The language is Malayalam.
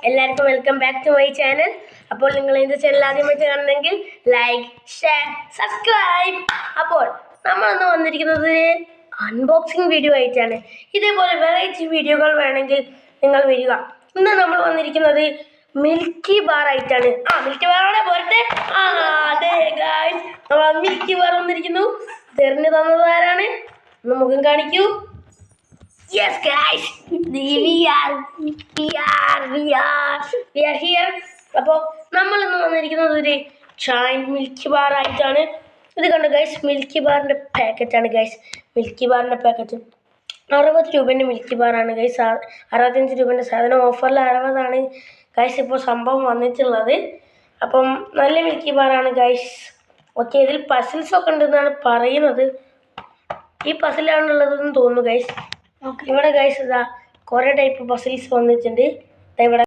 എല്ലാവർക്കും welcome back to my channel. അപ്പോൾ നിങ്ങൾ എൻ്റെ ചാനൽ ആദ്യമായിട്ട് കാണുന്നെങ്കിൽ ലൈക്ക്, ഷെയർ, സബ്സ്ക്രൈബ്. അപ്പോൾ നമ്മളൊന്ന് വന്നിരിക്കുന്നത് അൺബോക്സിങ് വീഡിയോ ആയിട്ടാണ്. ഇതേപോലെ വെറൈറ്റി വീഡിയോകൾ വേണമെങ്കിൽ നിങ്ങൾ വരിക. ഇന്ന് നമ്മൾ വന്നിരിക്കുന്നത് മിൽക്കി ബാർ ആയിട്ടാണ്. മിൽക്കി ബാറോടെ പോരട്ടെ. അതെ ഗായ്സ്, നമ്മൾ മിൽക്കി ബാർ വന്നിരിക്കുന്നു. തെരഞ്ഞു തന്നത് ആരാണ്? ഒന്ന് മുഖം കാണിക്കൂ. Yes guys, we are here. അപ്പോൾ നമ്മൾ ഇന്ന് വന്നിരിക്കുന്നത് ഒരു ജയന്റ് മിൽക്കി ബാർ ആയിട്ടാണ്. ഇത് കണ്ടു ഗൈസ്, മിൽക്കി ബാറിൻ്റെ പാക്കറ്റാണ് ഗൈസ്. മിൽക്കി ബാറിൻ്റെ പാക്കറ്റ് 60 രൂപേൻ്റെ മിൽക്കി ബാറാണ് ഗൈസ്. 65 രൂപേൻ്റെ സാധനം ഓഫറിൽ 60 ഗൈസ് ഇപ്പോൾ സംഭവം വന്നിട്ടുള്ളത്. അപ്പം നല്ല മിൽക്കി ബാറാണ് ഗൈസ്. ഓക്കെ, ഇതിൽ പസിൽസൊക്കെ ഉണ്ടെന്നാണ് പറയുന്നത്. ഈ പസിലാണുള്ളതെന്ന് തോന്നുന്നു ഗൈസ്. ഇവിടെ ഗൈസ് ഇതാ കുറേ ടൈപ്പ് പസിൽസ് വന്നിട്ടുണ്ട്. ഇവിടെ